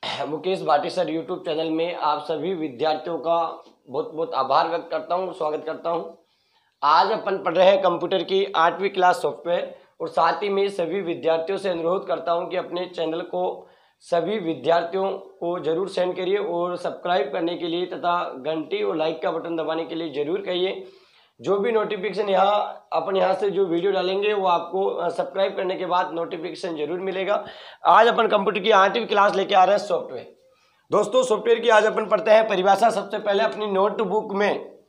Mukesh Bhati sir YouTube channel में आप सभी विद्यार्थियों का बहुत बहुत आभार व्यक्त करता हूं, स्वागत करता हूं। आज अपन पढ़ रहे हैं कंप्यूटर की 8वीं क्लास सॉफ्टवेयर और साथ ही में सभी विद्यार्थियों से अनुरोध करता हूं कि अपने चैनल को सभी विद्यार्थियों को जरूर सेंड करिए और सब्सक्राइब करने के लिए तथा घंटी और लाइक का बटन दबाने के लिए जरूर कहिए। जो भी नोटिफिकेशन अपन यहाँ से जो वीडियो डालेंगे वो आपको सब्सक्राइब करने के बाद नोटिफिकेशन जरूर मिलेगा। आज अपन कंप्यूटर की 8वीं क्लास लेके आ रहे हैं सॉफ्टवेयर। दोस्तों सॉफ्टवेयर की आज अपन पढ़ते हैं परिभाषा। सबसे पहले अपनी नोटबुक में,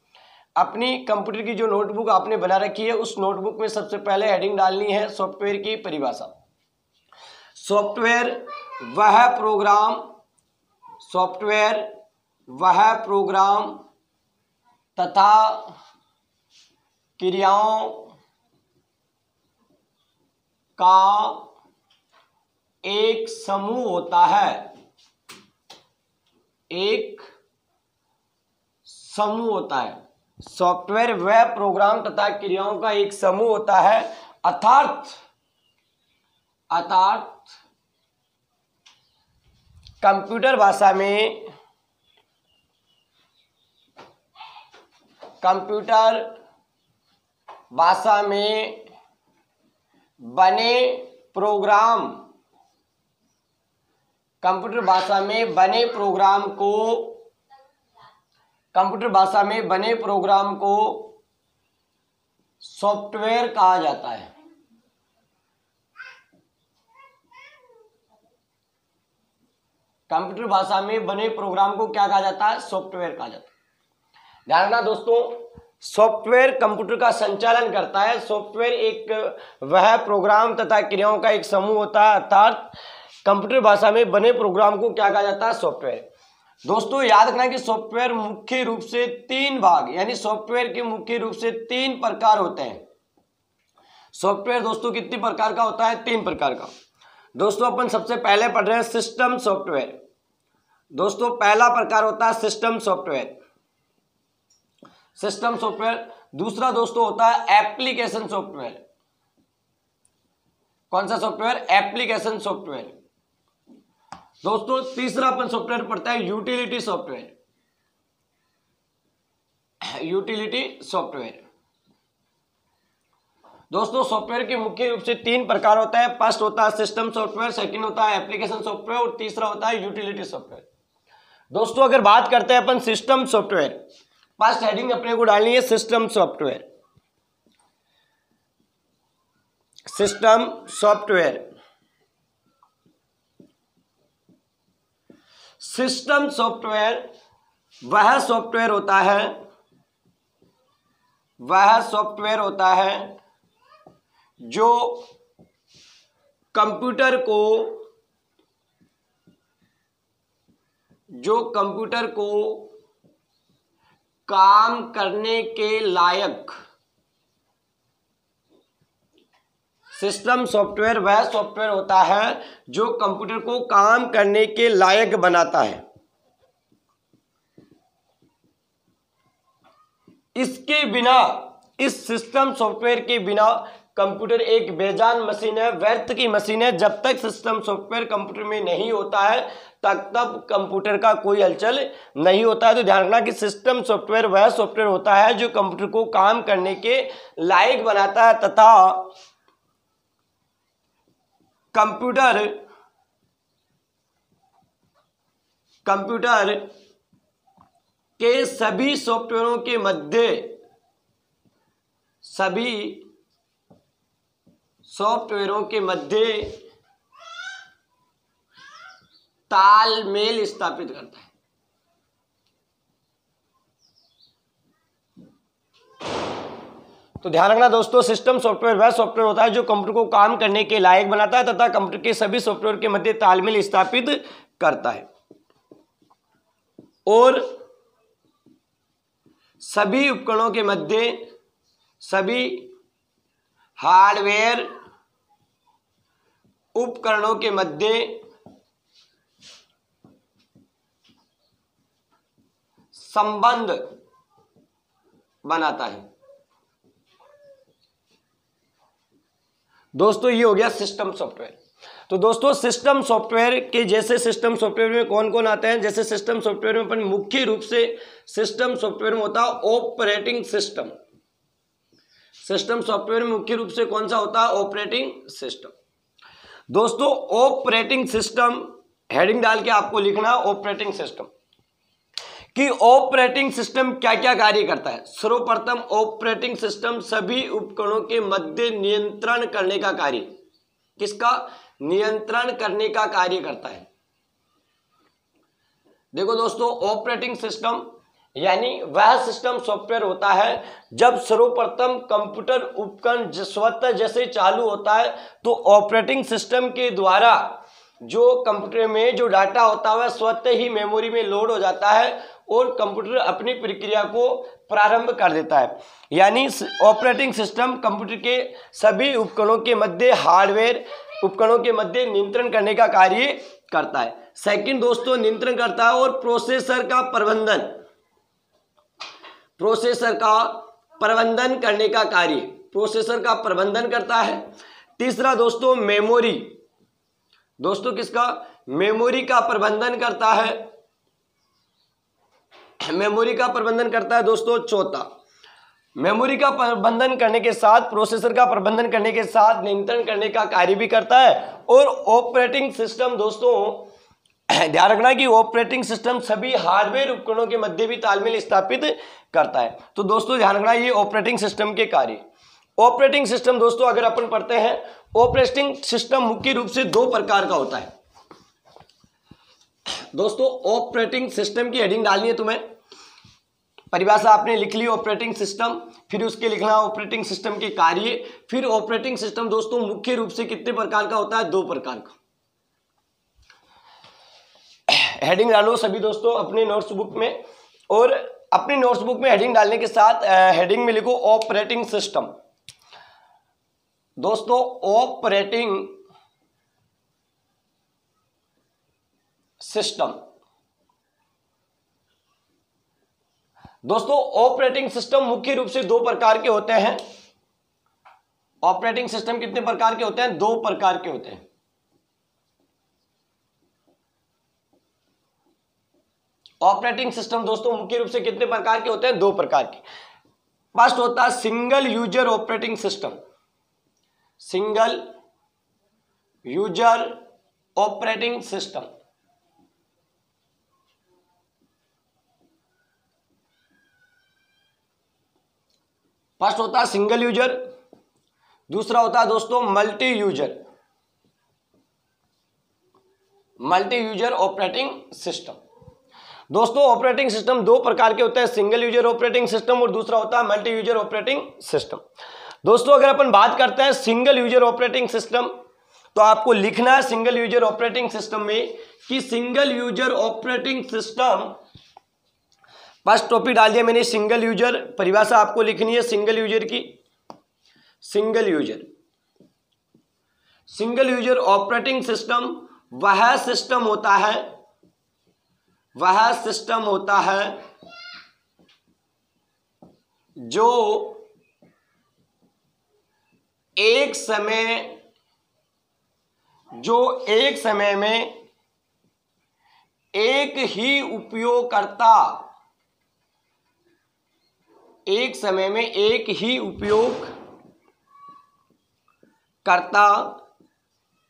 अपनी कंप्यूटर की जो नोटबुक आपने बना रखी है उस नोटबुक में सबसे पहले हेडिंग डालनी है सॉफ्टवेयर की परिभाषा। सॉफ्टवेयर वह प्रोग्राम तथा क्रियाओं का एक समूह होता है। सॉफ्टवेयर वह प्रोग्राम तथा क्रियाओं का एक समूह होता है अर्थात कंप्यूटर भाषा में बने प्रोग्राम को सॉफ्टवेयर कहा जाता है। कंप्यूटर भाषा में बने प्रोग्राम को क्या कहा जाता है? सॉफ्टवेयर कहा जाता है। ध्यान रखना दोस्तों, सॉफ्टवेयर कंप्यूटर का संचालन करता है। सॉफ्टवेयर एक वह प्रोग्राम तथा क्रियाओं का एक समूह होता है अर्थात कंप्यूटर भाषा में बने प्रोग्राम को क्या कहा जाता है? सॉफ्टवेयर। दोस्तों याद रखना कि सॉफ्टवेयर मुख्य रूप से 3 भाग, यानी सॉफ्टवेयर के मुख्य रूप से 3 प्रकार होते हैं। सॉफ्टवेयर दोस्तों कितनी प्रकार का होता है? 3 प्रकार का। दोस्तों अपन सबसे पहले पढ़ रहे हैं सिस्टम सॉफ्टवेयर। दोस्तों पहला प्रकार होता है सिस्टम सॉफ्टवेयर। दूसरा दोस्तों होता है एप्लीकेशन सॉफ्टवेयर। कौन सा सॉफ्टवेयर? Application software. दोस्तों तीसरा अपन सॉफ्टवेयर पढ़ता है यूटिलिटी सॉफ्टवेयर। दोस्तों सॉफ्टवेयर के मुख्य रूप से 3 प्रकार होता है। फर्स्ट होता है सिस्टम सॉफ्टवेयर, सेकंड होता है एप्लीकेशन सॉफ्टवेयर और तीसरा होता है यूटिलिटी सॉफ्टवेयर। दोस्तों अगर बात करते हैं अपन सिस्टम सॉफ्टवेयर, फर्स्ट हेडिंग अपने को डालनी है सिस्टम सॉफ्टवेयर। सिस्टम सॉफ्टवेयर वह सॉफ्टवेयर होता है जो कंप्यूटर को काम करने के लायक। सिस्टम सॉफ्टवेयर वह सॉफ्टवेयर होता है जो कंप्यूटर को काम करने के लायक बनाता है। इसके बिना, इस सिस्टम सॉफ्टवेयर के बिना कंप्यूटर एक बेजान मशीन है, व्यर्थ की मशीन है। जब तक सिस्टम सॉफ्टवेयर कंप्यूटर में नहीं होता है तब कंप्यूटर का कोई हलचल नहीं होता है। तो ध्यान रखना कि सिस्टम सॉफ्टवेयर वह सॉफ्टवेयर होता है जो कंप्यूटर को काम करने के लायक बनाता है तथा कंप्यूटर के सभी सॉफ्टवेयरों के मध्य तालमेल स्थापित करता है। तो ध्यान रखना दोस्तों, सिस्टम सॉफ्टवेयर वह सॉफ्टवेयर होता है जो कंप्यूटर को काम करने के लायक बनाता है तथा कंप्यूटर के सभी सॉफ्टवेयर के मध्य तालमेल स्थापित करता है और सभी उपकरणों के मध्य, सभी हार्डवेयर उपकरणों के मध्य संबंध बनाता है। दोस्तों ये हो गया सिस्टम सॉफ्टवेयर। तो दोस्तों सिस्टम सॉफ्टवेयर के जैसे सिस्टम सॉफ्टवेयर में कौन कौन आते हैं, जैसे सिस्टम सॉफ्टवेयर में अपन मुख्य रूप से सिस्टम सॉफ्टवेयर में होता है ऑपरेटिंग सिस्टम। सिस्टम सॉफ्टवेयर में मुख्य रूप से कौन सा होता है, ऑपरेटिंग सिस्टम। दोस्तों ऑपरेटिंग सिस्टम हेडिंग डाल के आपको लिखना ऑपरेटिंग सिस्टम कि ऑपरेटिंग सिस्टम क्या क्या कार्य करता है। सर्वप्रथम ऑपरेटिंग सिस्टम सभी उपकरणों के मध्य नियंत्रण करने का कार्य, किसका, नियंत्रण करने का कार्य करता है। देखो दोस्तों ऑपरेटिंग सिस्टम यानी वह सिस्टम सॉफ्टवेयर होता है जब सर्वप्रथम कंप्यूटर उपकरण स्वतः जैसे चालू होता है तो ऑपरेटिंग सिस्टम के द्वारा जो कंप्यूटर में जो डाटा होता है वह स्वतः ही मेमोरी में लोड हो जाता है और कंप्यूटर अपनी प्रक्रिया को प्रारंभ कर देता है। यानी ऑपरेटिंग सिस्टम कंप्यूटर के सभी उपकरणों के मध्य हार्डवेयर उपकरणों के मध्य नियंत्रण करने का कार्य करता है। सेकंड दोस्तों नियंत्रण करता है और प्रोसेसर का प्रबंधन करने का कार्य, प्रोसेसर का प्रबंधन करता है। तीसरा दोस्तों मेमोरी, दोस्तों किसका, मेमोरी का प्रबंधन करता है, मेमोरी का प्रबंधन करता है। दोस्तों चौथा मेमोरी का प्रबंधन करने के साथ प्रोसेसर का प्रबंधन करने के साथ नियंत्रण करने का कार्य भी करता है। और ऑपरेटिंग सिस्टम दोस्तों ध्यान रखना कि ऑपरेटिंग सिस्टम सभी हार्डवेयर उपकरणों के मध्य भी तालमेल स्थापित करता है। तो दोस्तों ध्यान रखना ये ऑपरेटिंग सिस्टम के कार्य। ऑपरेटिंग सिस्टम दोस्तों अगर अपन पढ़ते हैं, ऑपरेटिंग सिस्टम मुख्य रूप से दो प्रकार का होता है। दोस्तों ऑपरेटिंग सिस्टम की हेडिंग डालनी है तुम्हें, परिभाषा आपने लिख ली ऑपरेटिंग सिस्टम, फिर उसके लिखना ऑपरेटिंग सिस्टम के कार्य, फिर ऑपरेटिंग सिस्टम दोस्तों मुख्य रूप से कितने प्रकार का होता है, दो प्रकार का। हेडिंग डालो सभी दोस्तों अपने नोट्सबुक में, और अपनी नोट्सबुक में हेडिंग डालने के साथ हेडिंग में लिखो ऑपरेटिंग सिस्टम। दोस्तों ऑपरेटिंग सिस्टम, दोस्तों ऑपरेटिंग सिस्टम मुख्य रूप से दो प्रकार के होते हैं। ऑपरेटिंग सिस्टम कितने प्रकार के होते हैं, दो प्रकार के होते हैं। ऑपरेटिंग सिस्टम दोस्तों मुख्य रूप से कितने प्रकार के होते हैं, दो प्रकार के। फर्स्ट होता है single user operating system, single user operating system. First होता है सिंगल यूजर, दूसरा होता है दोस्तों मल्टी यूजर ऑपरेटिंग सिस्टम। दोस्तों ऑपरेटिंग सिस्टम दो प्रकार के होते हैं, सिंगल यूजर ऑपरेटिंग सिस्टम और दूसरा होता है मल्टी यूजर ऑपरेटिंग सिस्टम। दोस्तों अगर अपन बात करते हैं सिंगल यूजर ऑपरेटिंग सिस्टम, तो आपको लिखना है सिंगल यूजर ऑपरेटिंग सिस्टम में कि single user operating system, first topic डाल दिया मैंने सिंगल यूजर, परिभाषा आपको लिखनी है सिंगल यूजर की। सिंगल यूजर ऑपरेटिंग सिस्टम वह सिस्टम होता है जो एक समय में एक ही उपयोगकर्ता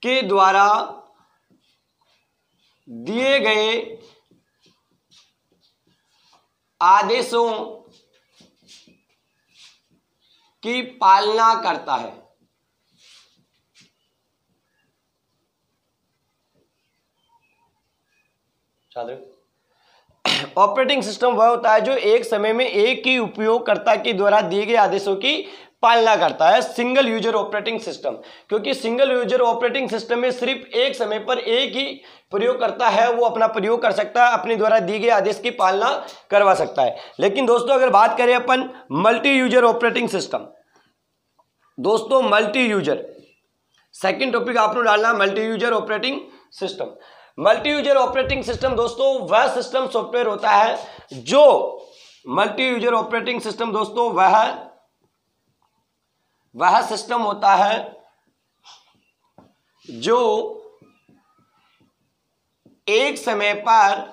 के द्वारा दिए गए आदेशों की पालना करता है। ऑपरेटिंग सिस्टम वह होता है जो एक समय में एक ही उपयोगकर्ता के द्वारा दिए गए आदेशों की पालना करता है, सिंगल यूजर ऑपरेटिंग सिस्टम। क्योंकि सिंगल यूजर ऑपरेटिंग सिस्टम में सिर्फ एक समय पर एक ही प्रयोगकर्ता है, वो अपना प्रयोग कर सकता है, अपने द्वारा दिए गए आदेश की पालना करवा सकता है। लेकिन दोस्तों अगर बात करें अपन मल्टी यूजर ऑपरेटिंग सिस्टम, दोस्तों मल्टी यूजर सेकंड टॉपिक आपने डालना multi user operating system. Multi user operating system दोस्तों वह सिस्टम सॉफ्टवेयर होता है जो मल्टी यूजर ऑपरेटिंग सिस्टम दोस्तों वह सिस्टम होता है जो एक समय पर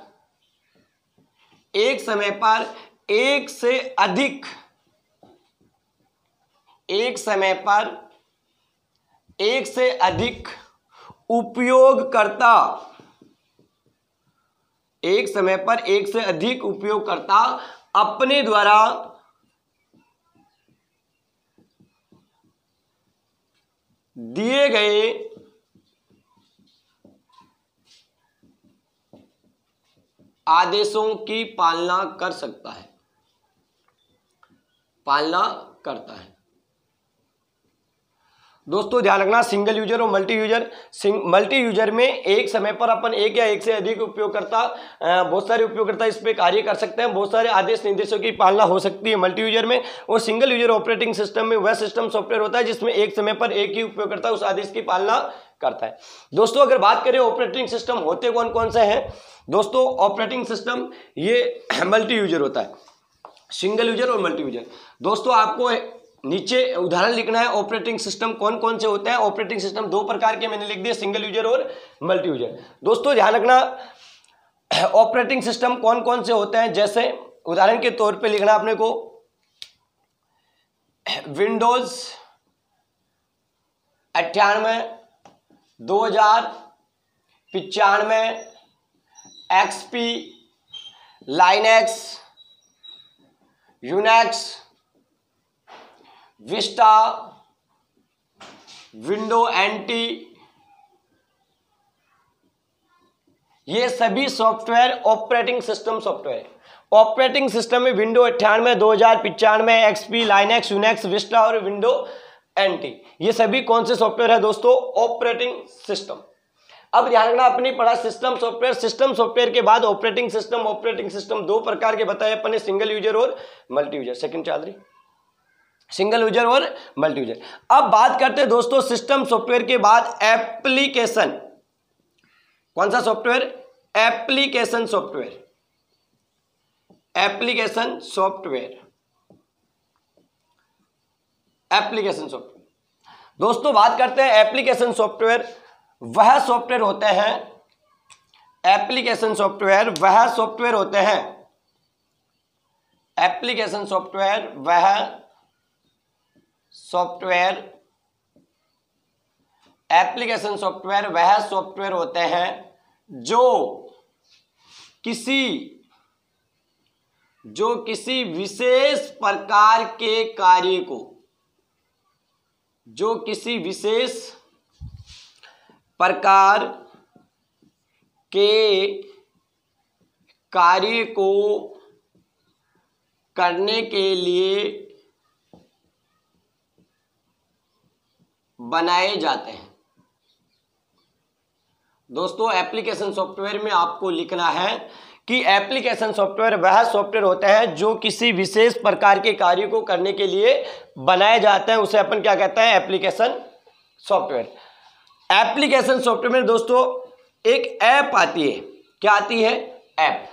एक से अधिक उपयोगकर्ता अपने द्वारा दिए गए आदेशों की पालना करता है। दोस्तों ध्यान रखना, सिंगल यूजर और मल्टी यूजर में एक समय पर अपन एक या एक से अधिक उपयोगकर्ता, बहुत सारे उपयोगकर्ता इस पे कार्य कर सकते हैं, बहुत सारे आदेश निर्देशों की पालना हो सकती है मल्टी यूजर में। और सिंगल यूजर ऑपरेटिंग सिस्टम में वह सिस्टम सॉफ्टवेयर होता है जिसमें एक समय पर एक ही उपयोगकर्ता उस आदेश की पालना करता है। दोस्तों अगर बात करें ऑपरेटिंग सिस्टम होते कौन कौन से हैं, दोस्तों ऑपरेटिंग सिस्टम ये मल्टी यूजर होता है, सिंगल यूजर और मल्टी यूजर। दोस्तों आपको नीचे उदाहरण लिखना है ऑपरेटिंग सिस्टम कौन कौन से होते हैं। ऑपरेटिंग सिस्टम दो प्रकार के मैंने लिख दिए, सिंगल यूजर और मल्टी यूजर। दोस्तों ध्यान रखना ऑपरेटिंग सिस्टम कौन कौन से होते हैं, जैसे उदाहरण के तौर पे लिखना अपने को Windows 98, 2095, XP, Linux, Unix, Vista, Window NT, ये सभी software operating system software. Operating system में Window 98, 2095, XP, Linux, Unix, Vista और विंडो एनटी, ये सभी कौन से सॉफ्टवेयर है दोस्तों, ऑपरेटिंग सिस्टम। अब ध्यान रखना अपनी पढ़ा सिस्टम सॉफ्टवेयर के बाद ऑपरेटिंग सिस्टम दो प्रकार के बताए अपने, सिंगल यूजर और मल्टी यूजर। सेकंड चल रही, सिंगल यूजर और मल्टी यूजर। अब बात करते हैं दोस्तों सिस्टम सॉफ्टवेयर के बाद एप्लीकेशन। कौन सा सॉफ्टवेयर, एप्लीकेशन सॉफ्टवेयर। दोस्तों बात करते हैं एप्लीकेशन सॉफ्टवेयर, वह सॉफ्टवेयर होते हैं एप्लीकेशन सॉफ्टवेयर वह सॉफ्टवेयर होते हैं जो किसी विशेष प्रकार के कार्य को करने के लिए बनाए जाते हैं। दोस्तों एप्लीकेशन सॉफ्टवेयर में आपको लिखना है कि एप्लीकेशन सॉफ्टवेयर वह सॉफ्टवेयर होते हैं जो किसी विशेष प्रकार के कार्य को करने के लिए बनाए जाते हैं, उसे अपन क्या कहते हैं, एप्लीकेशन सॉफ्टवेयर। एप्लीकेशन सॉफ्टवेयर में दोस्तों एक ऐप आती है, क्या आती है, ऐप।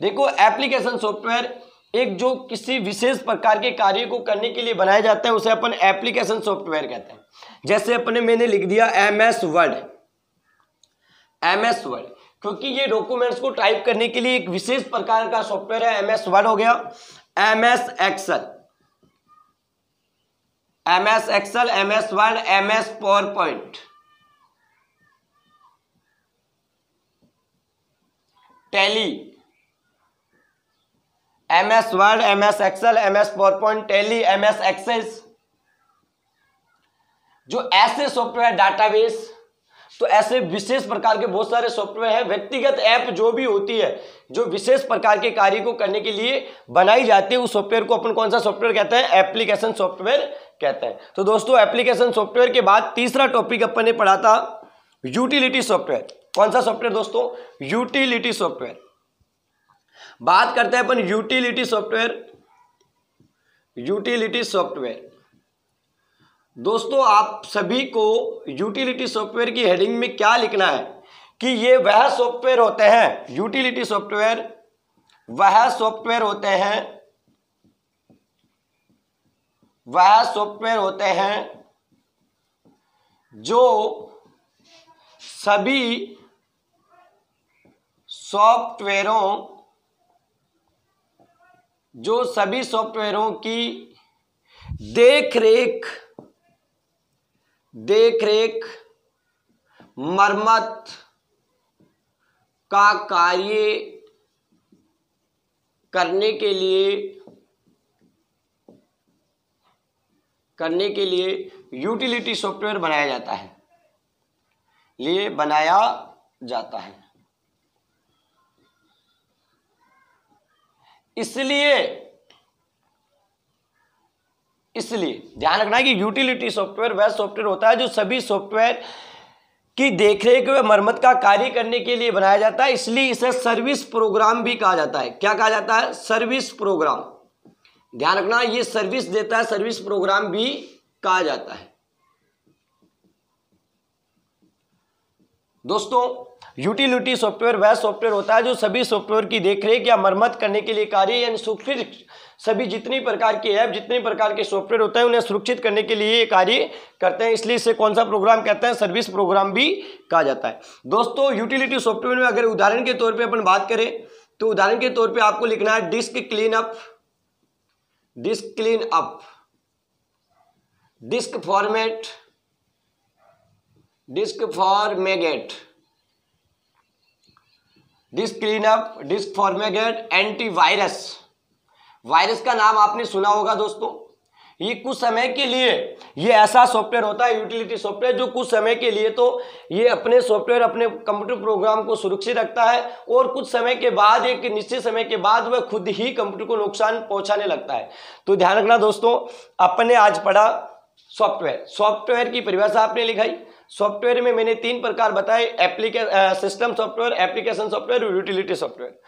देखो एप्लीकेशन सॉफ्टवेयर एक जो किसी विशेष प्रकार के कार्य को करने के लिए बनाया जाता है उसे अपन एप्लीकेशन सॉफ्टवेयर कहते हैं। जैसे मैंने लिख दिया एमएस वर्ड, क्योंकि ये डॉक्यूमेंट्स को टाइप करने के लिए एक विशेष प्रकार का सॉफ्टवेयर है, एमएस वर्ड हो गया, MS Excel, MS Word, MS PowerPoint, Tally, MS Word, MS Excel, MS PowerPoint, Tally, MS Access, जो ऐसे सॉफ्टवेयर, डाटाबेस, तो ऐसे विशेष प्रकार के बहुत सारे सॉफ्टवेयर हैं। व्यक्तिगत ऐप जो भी होती है जो विशेष प्रकार के कार्य को करने के लिए बनाई जाती है, उस सॉफ्टवेयर को अपन कौन सा सॉफ्टवेयर कहते हैं, एप्लीकेशन सॉफ्टवेयर कहते हैं। तो दोस्तों एप्लीकेशन सॉफ्टवेयर के बाद तीसरा टॉपिक अपन ने पढ़ा था यूटिलिटी सॉफ्टवेयर। कौन सा सॉफ्टवेयर दोस्तों, यूटिलिटी सॉफ्टवेयर। बात करते हैं अपन यूटिलिटी सॉफ्टवेयर। दोस्तों आप सभी को यूटिलिटी सॉफ्टवेयर की हेडिंग में क्या लिखना है कि ये वह सॉफ्टवेयर होते हैं, यूटिलिटी सॉफ्टवेयर वह सॉफ्टवेयर होते हैं जो सभी सॉफ्टवेयरों जो सभी सॉफ्टवेयरों की देख रेख मरम्मत का कार्य करने के लिए यूटिलिटी सॉफ्टवेयर बनाया जाता है। इसलिए ध्यान रखना है कि यूटिलिटी सॉफ्टवेयर वह सॉफ्टवेयर होता है जो सभी सॉफ्टवेयर की देखरेख व मरम्मत का कार्य करने के लिए बनाया जाता है, इसलिए इसे सर्विस प्रोग्राम भी कहा जाता है। क्या कहा जाता है? Service program. ध्यान रखना, ये सर्विस देता है, सर्विस प्रोग्राम भी कहा जाता है। दोस्तों, यूटिलिटी सॉफ्टवेयर वह सॉफ्टवेयर होता है जो सभी सॉफ्टवेयर की देखरेख या मरम्मत करने के लिए कार्य, यानी सुरक्षित, सभी जितनी प्रकार के ऐप, जितने प्रकार के सॉफ्टवेयर होते हैं उन्हें सुरक्षित करने के लिए कार्य करते हैं, इसलिए इसे कौन सा प्रोग्राम कहते हैं? सर्विस प्रोग्राम भी कहा जाता है। दोस्तों, यूटिलिटी सॉफ्टवेयर में अगर उदाहरण के तौर पे अपन बात करें तो उदाहरण के तौर पे आपको लिखना है disk clean up, disk format, disk format, disk cleanup, disk format, antivirus. Virus का नाम आपने सुना होगा दोस्तों। ये कुछ समय के लिए ये ऐसा सॉफ्टवेयर होता है, यूटिलिटी सॉफ्टवेयर, जो कुछ समय के लिए तो ये अपने सॉफ्टवेयर, अपने कंप्यूटर प्रोग्राम को सुरक्षित रखता है और कुछ समय के बाद, एक निश्चित समय के बाद वह खुद ही कंप्यूटर को नुकसान पहुंचाने लगता है। तो ध्यान रखना दोस्तों, अपन ने आज पढ़ा सॉफ्टवेयर की परिभाषा आपने लिखाई। सॉफ्टवेयर में मैंने 3 प्रकार बताए, सिस्टम सॉफ्टवेयर, एप्लीकेशन सॉफ्टवेयर और यूटिलिटी सॉफ्टवेयर।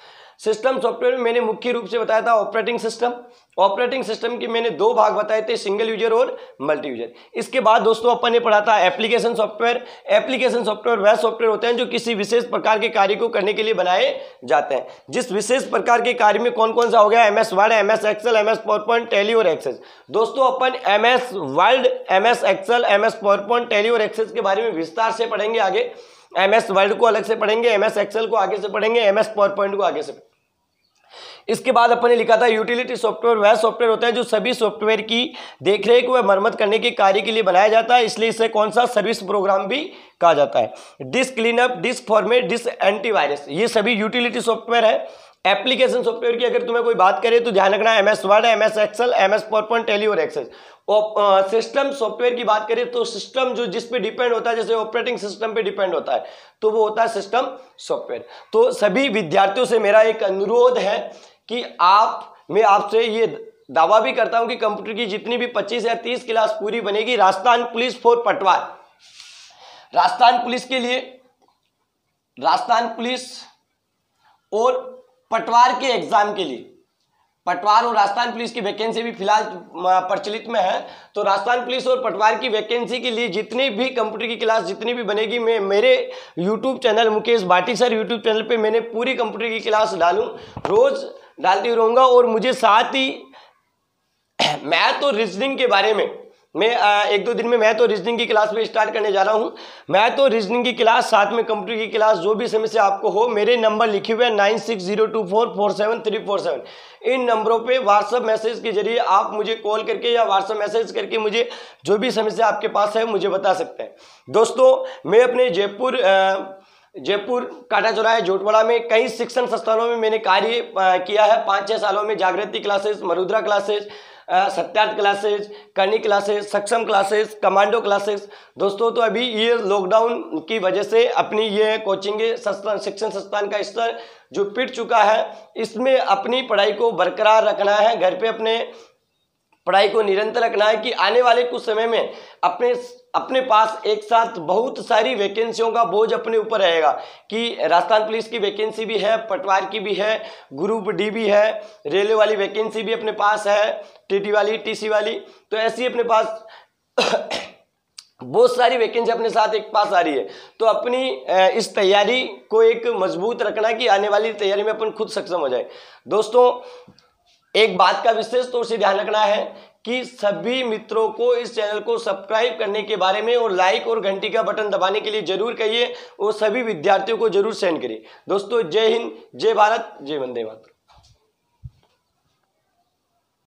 सिस्टम सॉफ्टवेयर में मैंने मुख्य रूप से बताया था ऑपरेटिंग सिस्टम। ऑपरेटिंग सिस्टम के मैंने 2 भाग बताए थे, सिंगल यूजर और मल्टी यूजर। इसके बाद दोस्तों अपन ने पढ़ा था एप्लीकेशन सॉफ्टवेयर। एप्लीकेशन सॉफ्टवेयर वह सॉफ्टवेयर होते हैं जो किसी विशेष प्रकार के कार्य को करने के लिए बनाए जाते हैं। जिस विशेष प्रकार के कार्य में कौन कौन सा हो गया? MS Word, MS Excel, MS PowerPoint, Tally और एक्सेस। दोस्तों, अपन MS Word, MS Excel, MS PowerPoint, Tally और एक्सेस के बारे में विस्तार से पढ़ेंगे आगे। MS वर्ड को अलग से पढ़ेंगे, MS एक्सेल को आगे से पढ़ेंगे, MS पावरपॉइंट को आगे से। इसके बाद अपन ने लिखा था यूटिलिटी सॉफ्टवेयर वह सॉफ्टवेयर होता है जो सभी सॉफ्टवेयर की देखरेख व मरम्मत करने के कार्य के लिए बनाया जाता है, इसलिए इसे कौन सा? सर्विस प्रोग्राम भी कहा जाता है। Disk cleanup, disk format, disk antivirus, ये सभी यूटिलिटी सॉफ्टवेयर है। एप्लीकेशन सॉफ्टवेयर की अगर तुम्हें कोई बात करे तो ध्यान रखना MS Word, MS Excel, MS PowerPoint, Tally और एक्सेस। सिस्टम सॉफ्टवेयर की बात करें तो सिस्टम जो जिस पे डिपेंड होता है, जैसे ऑपरेटिंग सिस्टम पे डिपेंड होता है, तो वो होता है सिस्टम सॉफ्टवेयर। तो सभी विद्यार्थियों से मेरा एक अनुरोध है कि मैं आपसे ये दावा भी करता हूं कि कंप्यूटर की जितनी भी 25 या 30 क्लास पूरी बनेगी, राजस्थान पुलिस फॉर पटवार, राजस्थान पुलिस के लिए, राजस्थान पुलिस और पटवार के एग्जाम के लिए, पटवार और राजस्थान पुलिस की वैकेंसी भी फिलहाल प्रचलित में है, तो राजस्थान पुलिस और पटवार की वैकेंसी के लिए जितनी भी कंप्यूटर की क्लास जितनी भी बनेगी, मैं मेरे YouTube channel Mukesh Bhati sir YouTube channel पे मैंने पूरी कंप्यूटर की क्लास रोज डालती रहूँगा। और मुझे साथ ही मैथ और रीजनिंग के बारे में मैं 1-2 दिन में मैथ और रीजनिंग की क्लास में स्टार्ट करने जा रहा हूँ। मैथ और रीजनिंग की क्लास, साथ में कंप्यूटर की क्लास, जो भी समस्या आपको हो, मेरे नंबर लिखे हुए हैं 9602447347। इन नंबरों पे व्हाट्सएप मैसेज के जरिए आप मुझे कॉल करके या व्हाट्सएप मैसेज करके मुझे जो भी समस्या आपके पास है मुझे बता सकते हैं। दोस्तों, मैं अपने जयपुर काटा चौराहे जोटवाड़ा में कई शिक्षण संस्थानों में मैंने कार्य किया है। 5-6 सालों में जागृति क्लासेस, मरुद्रा क्लासेस, सत्यार्थ क्लासेस, करनी क्लासेस, सक्षम क्लासेस, कमांडो क्लासेस। दोस्तों, तो अभी ये लॉकडाउन की वजह से अपनी ये कोचिंग शिक्षण संस्थान का स्तर जो पिट चुका है, इसमें अपनी पढ़ाई को बरकरार रखना है, घर पे अपने पढ़ाई को निरंतर रखना है कि आने वाले कुछ समय में अपने पास एक साथ बहुत सारी वैकेंसियों का बोझ अपने ऊपर रहेगा कि राजस्थान पुलिस की वैकेंसी भी है, पटवार की भी है, ग्रुप डी भी है, रेलवे वाली वैकेंसी भी अपने पास है, टीटी वाली, टीसी वाली, तो ऐसी अपने पास बहुत सारी वैकेंसी अपने साथ एक पास आ रही है। तो अपनी इस तैयारी को एक मजबूत रखना कि आने वाली तैयारी में अपन खुद सक्षम हो जाए। दोस्तों, एक बात का विशेष तौर से ध्यान रखना है कि सभी मित्रों को इस चैनल को सब्सक्राइब करने के बारे में और लाइक और घंटी का बटन दबाने के लिए जरूर कहिए और सभी विद्यार्थियों को जरूर सेंड करिए। दोस्तों जय हिंद, जय भारत, जय वंदे मातरम।